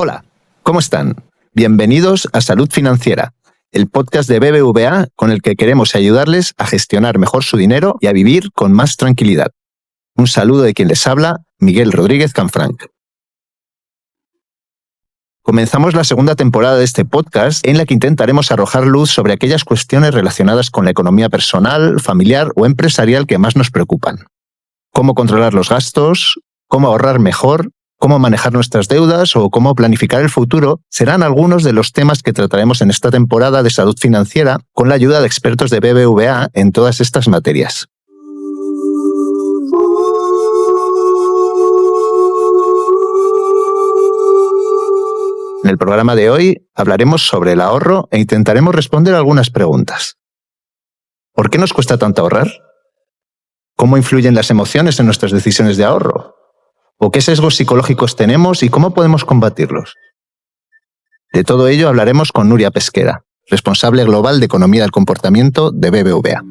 Hola, ¿cómo están? Bienvenidos a Salud Financiera, el podcast de BBVA con el que queremos ayudarles a gestionar mejor su dinero y a vivir con más tranquilidad. Un saludo de quien les habla, Miguel Rodríguez Canfranc. Comenzamos la segunda temporada de este podcast en la que intentaremos arrojar luz sobre aquellas cuestiones relacionadas con la economía personal, familiar o empresarial que más nos preocupan. Cómo controlar los gastos, cómo ahorrar mejor, cómo manejar nuestras deudas o cómo planificar el futuro serán algunos de los temas que trataremos en esta temporada de Salud Financiera con la ayuda de expertos de BBVA en todas estas materias. En el programa de hoy hablaremos sobre el ahorro e intentaremos responder algunas preguntas. ¿Por qué nos cuesta tanto ahorrar? ¿Cómo influyen las emociones en nuestras decisiones de ahorro? ¿O qué sesgos psicológicos tenemos y cómo podemos combatirlos? De todo ello hablaremos con Nuria Pesquera, responsable global de Economía del Comportamiento de BBVA.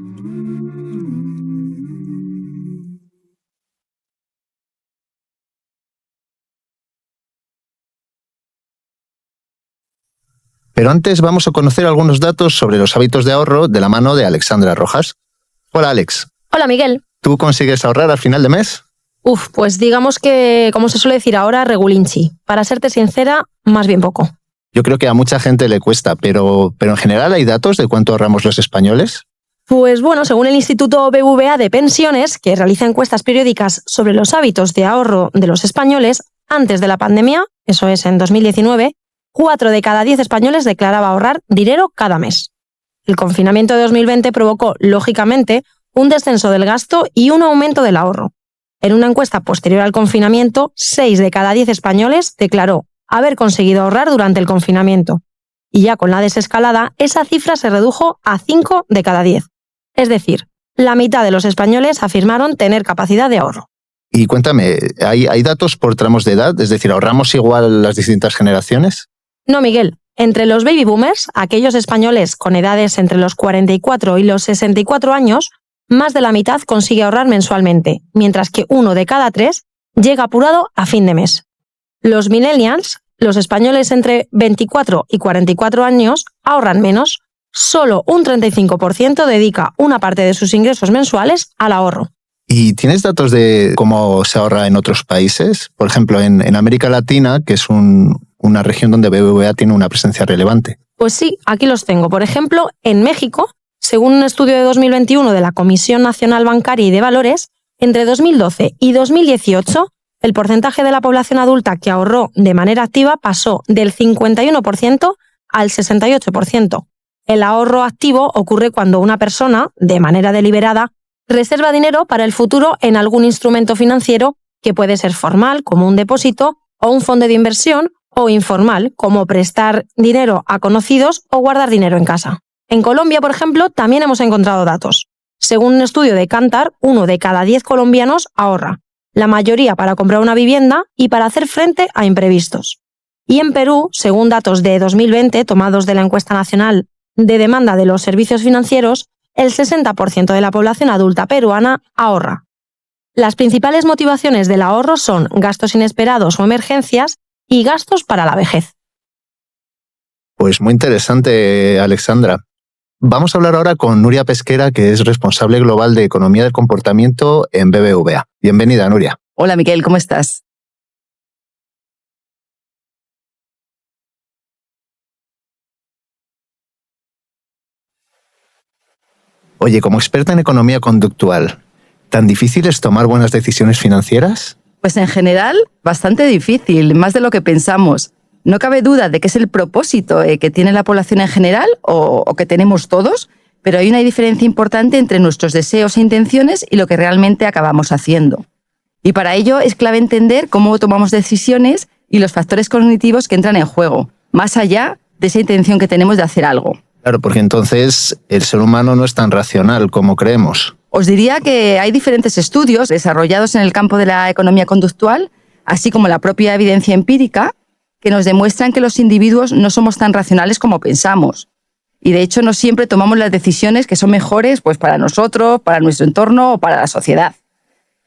Pero antes vamos a conocer algunos datos sobre los hábitos de ahorro de la mano de Alexandra Rojas. Hola, Alex. Hola, Miguel. ¿Tú consigues ahorrar al final de mes? Pues digamos que, como se suele decir ahora, regulinchi. Para serte sincera, más bien poco. Yo creo que a mucha gente le cuesta, pero en general ¿hay datos de cuánto ahorramos los españoles? Pues bueno, según el Instituto BBVA de Pensiones, que realiza encuestas periódicas sobre los hábitos de ahorro de los españoles, antes de la pandemia, eso es en 2019, 4 de cada 10 españoles declaraba ahorrar dinero cada mes. El confinamiento de 2020 provocó, lógicamente, un descenso del gasto y un aumento del ahorro. En una encuesta posterior al confinamiento, 6 de cada 10 españoles declaró haber conseguido ahorrar durante el confinamiento. Y ya con la desescalada, esa cifra se redujo a 5 de cada 10. Es decir, la mitad de los españoles afirmaron tener capacidad de ahorro. Y cuéntame, ¿hay datos por tramos de edad? Es decir, ¿ahorramos igual las distintas generaciones? No, Miguel. Entre los baby boomers, aquellos españoles con edades entre los 44 y los 64 años, más de la mitad consigue ahorrar mensualmente, mientras que 1 de cada 3 llega apurado a fin de mes. Los millennials, los españoles entre 24 y 44 años, ahorran menos. Solo un 35% dedica una parte de sus ingresos mensuales al ahorro. ¿Y tienes datos de cómo se ahorra en otros países? Por ejemplo, en América Latina, que es una región donde BBVA tiene una presencia relevante. Pues sí, aquí los tengo. Por ejemplo, en México, según un estudio de 2021 de la Comisión Nacional Bancaria y de Valores, entre 2012 y 2018, el porcentaje de la población adulta que ahorró de manera activa pasó del 51% al 68%. El ahorro activo ocurre cuando una persona, de manera deliberada, reserva dinero para el futuro en algún instrumento financiero que puede ser formal, como un depósito, o un fondo de inversión, o informal, como prestar dinero a conocidos o guardar dinero en casa. En Colombia, por ejemplo, también hemos encontrado datos. Según un estudio de Kantar, 1 de cada 10 colombianos ahorra, la mayoría para comprar una vivienda y para hacer frente a imprevistos. Y en Perú, según datos de 2020 tomados de la encuesta nacional de demanda de los servicios financieros, el 60% de la población adulta peruana ahorra. Las principales motivaciones del ahorro son gastos inesperados o emergencias y gastos para la vejez. Pues muy interesante, Alexandra. Vamos a hablar ahora con Nuria Pesquera, que es responsable global de Economía del Comportamiento en BBVA. Bienvenida, Nuria. Hola, Miguel, ¿cómo estás? Oye, como experta en economía conductual, ¿tan difícil es tomar buenas decisiones financieras? Pues en general, bastante difícil, más de lo que pensamos. No cabe duda de que es el propósito que tiene la población en general o que tenemos todos, pero hay una diferencia importante entre nuestros deseos e intenciones y lo que realmente acabamos haciendo. Y para ello es clave entender cómo tomamos decisiones y los factores cognitivos que entran en juego, más allá de esa intención que tenemos de hacer algo. Claro, porque entonces el ser humano no es tan racional como creemos. Os diría que hay diferentes estudios desarrollados en el campo de la economía conductual, así como la propia evidencia empírica, que nos demuestran que los individuos no somos tan racionales como pensamos. Y de hecho no siempre tomamos las decisiones que son mejores pues, para nosotros, para nuestro entorno o para la sociedad.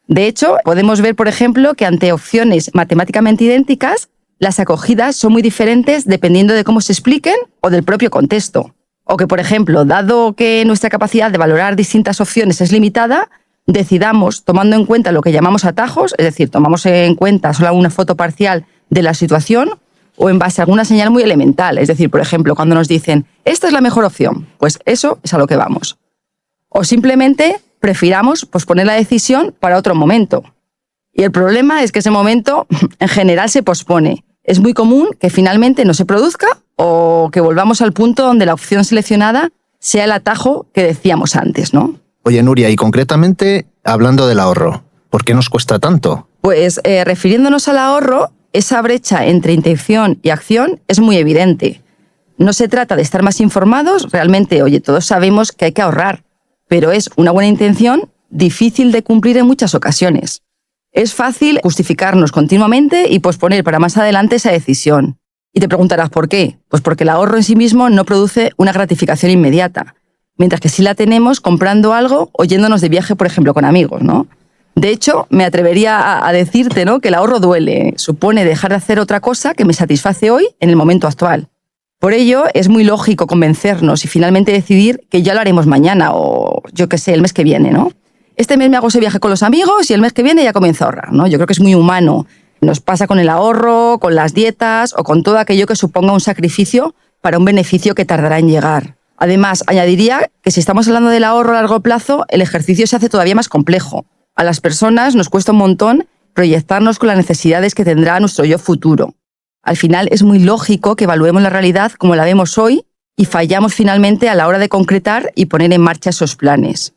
De hecho, podemos ver, por ejemplo, que ante opciones matemáticamente idénticas, las acogidas son muy diferentes dependiendo de cómo se expliquen o del propio contexto. O que, por ejemplo, dado que nuestra capacidad de valorar distintas opciones es limitada, decidamos, tomando en cuenta lo que llamamos atajos, es decir, tomamos en cuenta solo una foto parcial de la situación o en base a alguna señal muy elemental. Es decir, por ejemplo, cuando nos dicen, esta es la mejor opción, pues eso es a lo que vamos. O simplemente prefiramos posponer la decisión para otro momento. Y el problema es que ese momento en general se pospone. Es muy común que finalmente no se produzca o que volvamos al punto donde la opción seleccionada sea el atajo que decíamos antes, ¿no? Oye, Nuria, y concretamente hablando del ahorro, ¿por qué nos cuesta tanto? Pues refiriéndonos al ahorro, esa brecha entre intención y acción es muy evidente. No se trata de estar más informados, realmente, oye, todos sabemos que hay que ahorrar, pero es una buena intención difícil de cumplir en muchas ocasiones. Es fácil justificarnos continuamente y posponer para más adelante esa decisión. Y te preguntarás ¿por qué? Pues porque el ahorro en sí mismo no produce una gratificación inmediata, mientras que sí la tenemos comprando algo o yéndonos de viaje, por ejemplo, con amigos, ¿no? De hecho, me atrevería a decirte, ¿no?, que el ahorro duele. Supone dejar de hacer otra cosa que me satisface hoy en el momento actual. Por ello, es muy lógico convencernos y finalmente decidir que ya lo haremos mañana o, yo qué sé, el mes que viene, ¿no? Este mes me hago ese viaje con los amigos y el mes que viene ya comienzo a ahorrar, ¿no? Yo creo que es muy humano. Nos pasa con el ahorro, con las dietas o con todo aquello que suponga un sacrificio para un beneficio que tardará en llegar. Además, añadiría que si estamos hablando del ahorro a largo plazo, el ejercicio se hace todavía más complejo. A las personas nos cuesta un montón proyectarnos con las necesidades que tendrá nuestro yo futuro. Al final es muy lógico que evaluemos la realidad como la vemos hoy y fallamos finalmente a la hora de concretar y poner en marcha esos planes.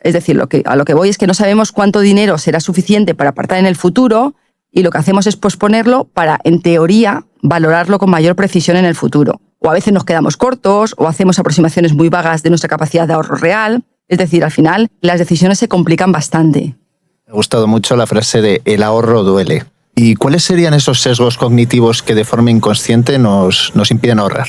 Es decir, a lo que voy es que no sabemos cuánto dinero será suficiente para apartar en el futuro y lo que hacemos es posponerlo para, en teoría, valorarlo con mayor precisión en el futuro. O a veces nos quedamos cortos o hacemos aproximaciones muy vagas de nuestra capacidad de ahorro real. Es decir, al final las decisiones se complican bastante. Me ha gustado mucho la frase de el ahorro duele. ¿Y cuáles serían esos sesgos cognitivos que de forma inconsciente nos impiden ahorrar?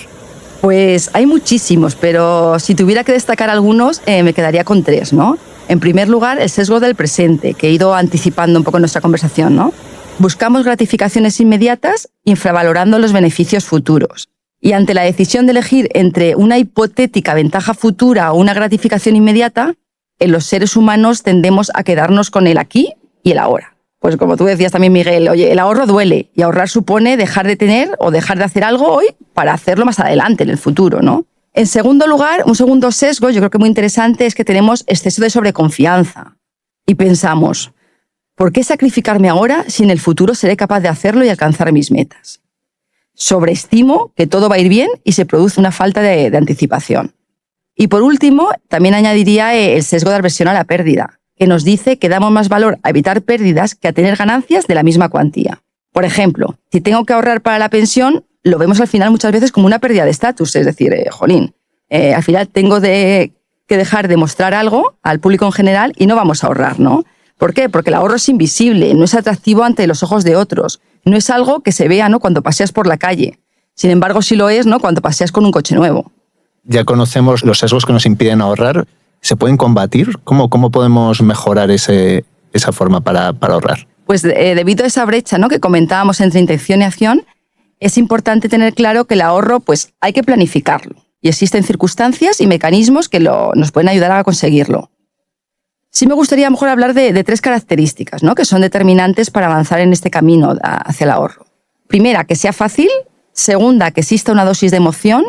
Pues hay muchísimos, pero si tuviera que destacar algunos, me quedaría con 3, ¿no? En primer lugar, el sesgo del presente, que he ido anticipando un poco en nuestra conversación, ¿no? Buscamos gratificaciones inmediatas, infravalorando los beneficios futuros. Y ante la decisión de elegir entre una hipotética ventaja futura o una gratificación inmediata, en los seres humanos tendemos a quedarnos con el aquí y el ahora. Pues como tú decías también, Miguel, oye, el ahorro duele y ahorrar supone dejar de tener o dejar de hacer algo hoy para hacerlo más adelante, en el futuro, ¿no? En segundo lugar, un segundo sesgo, yo creo que muy interesante, es que tenemos exceso de sobreconfianza. Y pensamos, ¿por qué sacrificarme ahora si en el futuro seré capaz de hacerlo y alcanzar mis metas? Sobreestimo que todo va a ir bien y se produce una falta de anticipación. Y por último, también añadiría el sesgo de aversión a la pérdida, que nos dice que damos más valor a evitar pérdidas que a tener ganancias de la misma cuantía. Por ejemplo, si tengo que ahorrar para la pensión, lo vemos al final muchas veces como una pérdida de estatus, es decir, al final tengo que dejar de mostrar algo al público en general y no vamos a ahorrar, ¿no? ¿Por qué? Porque el ahorro es invisible, no es atractivo ante los ojos de otros, no es algo que se vea, ¿no?, cuando paseas por la calle. Sin embargo, sí lo es, ¿no?, cuando paseas con un coche nuevo. Ya conocemos los sesgos que nos impiden ahorrar. ¿Se pueden combatir? ¿Cómo podemos mejorar esa forma para ahorrar? Pues debido a esa brecha, ¿no?, que comentábamos entre intención y acción, es importante tener claro que el ahorro pues, hay que planificarlo. Y existen circunstancias y mecanismos que nos pueden ayudar a conseguirlo. Sí me gustaría a lo mejor hablar de 3 características, ¿no?, que son determinantes para avanzar en este camino hacia el ahorro. Primera, que sea fácil. Segunda, que exista una dosis de emoción.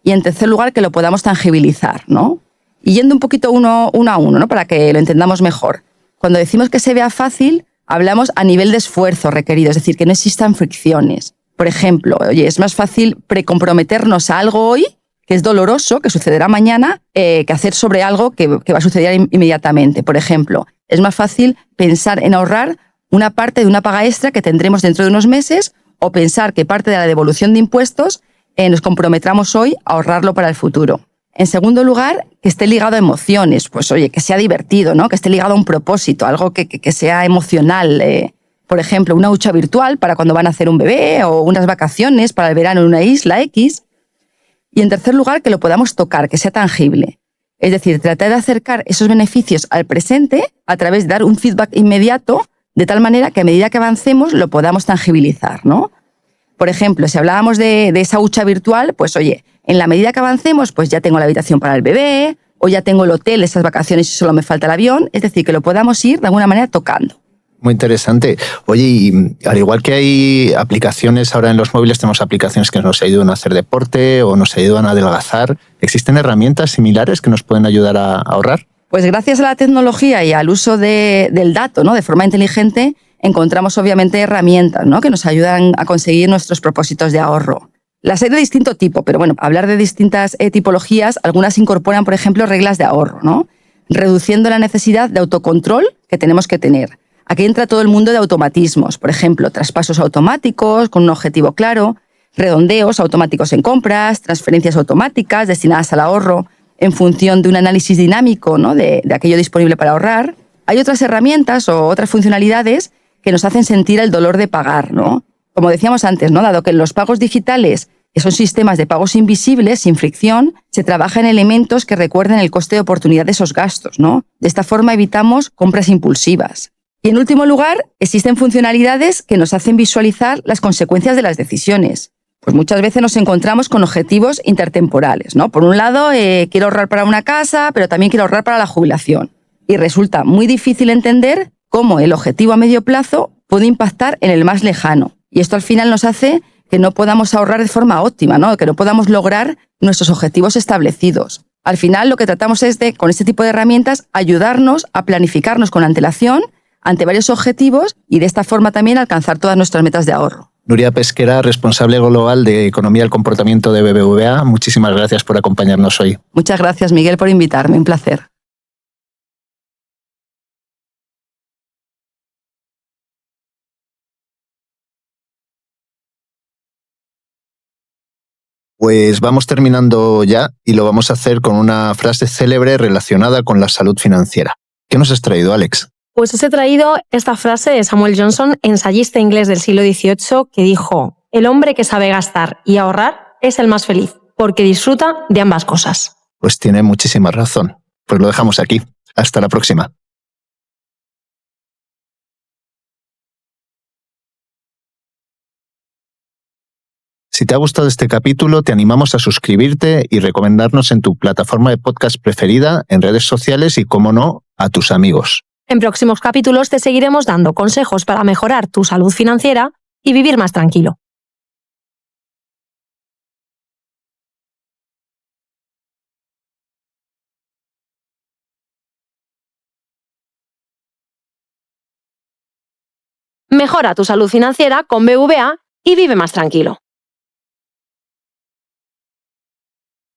Y en tercer lugar, que lo podamos tangibilizar, ¿no? Y yendo un poquito uno a uno, ¿no?, para que lo entendamos mejor. Cuando decimos que se vea fácil, hablamos a nivel de esfuerzo requerido, es decir, que no existan fricciones. Por ejemplo, oye, es más fácil precomprometernos a algo hoy, que es doloroso, que sucederá mañana, que hacer sobre algo que va a suceder inmediatamente. Por ejemplo, es más fácil pensar en ahorrar una parte de una paga extra que tendremos dentro de unos meses o pensar que parte de la devolución de impuestos nos comprometamos hoy a ahorrarlo para el futuro. En segundo lugar, que esté ligado a emociones, pues oye, que sea divertido, ¿no?, que esté ligado a un propósito, algo que sea emocional. Por ejemplo, una hucha virtual para cuando van a hacer un bebé o unas vacaciones para el verano en una isla X. Y en tercer lugar, que lo podamos tocar, que sea tangible. Es decir, tratar de acercar esos beneficios al presente a través de dar un feedback inmediato, de tal manera que a medida que avancemos lo podamos tangibilizar, ¿no? Por ejemplo, si hablábamos de esa hucha virtual, pues oye, en la medida que avancemos, pues ya tengo la habitación para el bebé, o ya tengo el hotel, esas vacaciones y solo me falta el avión. Es decir, que lo podamos ir de alguna manera tocando. Muy interesante. Oye, y al igual que hay aplicaciones ahora en los móviles, tenemos aplicaciones que nos ayudan a hacer deporte o nos ayudan a adelgazar. ¿Existen herramientas similares que nos pueden ayudar a ahorrar? Pues gracias a la tecnología y al uso del dato, ¿no?, de forma inteligente, encontramos obviamente herramientas, ¿no?, que nos ayudan a conseguir nuestros propósitos de ahorro. Las hay de distinto tipo, pero bueno, hablar de distintas tipologías, algunas incorporan, por ejemplo, reglas de ahorro, ¿no?, reduciendo la necesidad de autocontrol que tenemos que tener. Aquí entra todo el mundo de automatismos, por ejemplo, traspasos automáticos con un objetivo claro, redondeos automáticos en compras, transferencias automáticas destinadas al ahorro en función de un análisis dinámico, ¿no?, de aquello disponible para ahorrar. Hay otras herramientas o otras funcionalidades que nos hacen sentir el dolor de pagar, ¿no? Como decíamos antes, ¿no?, dado que en los pagos digitales son sistemas de pagos invisibles, sin fricción, se trabaja en elementos que recuerden el coste de oportunidad de esos gastos, ¿no? De esta forma evitamos compras impulsivas. Y en último lugar, existen funcionalidades que nos hacen visualizar las consecuencias de las decisiones. Pues muchas veces nos encontramos con objetivos intertemporales, ¿no? Por un lado, quiero ahorrar para una casa, pero también quiero ahorrar para la jubilación. Y resulta muy difícil entender cómo el objetivo a medio plazo puede impactar en el más lejano. Y esto al final nos hace que no podamos ahorrar de forma óptima, ¿no?, que no podamos lograr nuestros objetivos establecidos. Al final lo que tratamos es de, con este tipo de herramientas, ayudarnos a planificarnos con antelación ante varios objetivos y de esta forma también alcanzar todas nuestras metas de ahorro. Nuria Pesquera, responsable global de Economía del Comportamiento de BBVA, muchísimas gracias por acompañarnos hoy. Muchas gracias, Miguel, por invitarme. Un placer. Pues vamos terminando ya y lo vamos a hacer con una frase célebre relacionada con la salud financiera. ¿Qué nos has traído, Alex? Pues os he traído esta frase de Samuel Johnson, ensayista inglés del siglo XVIII, que dijo: el hombre que sabe gastar y ahorrar es el más feliz, porque disfruta de ambas cosas. Pues tiene muchísima razón. Pues lo dejamos aquí. Hasta la próxima. Si te ha gustado este capítulo, te animamos a suscribirte y recomendarnos en tu plataforma de podcast preferida, en redes sociales y, como no, a tus amigos. En próximos capítulos te seguiremos dando consejos para mejorar tu salud financiera y vivir más tranquilo. Mejora tu salud financiera con BBVA y vive más tranquilo.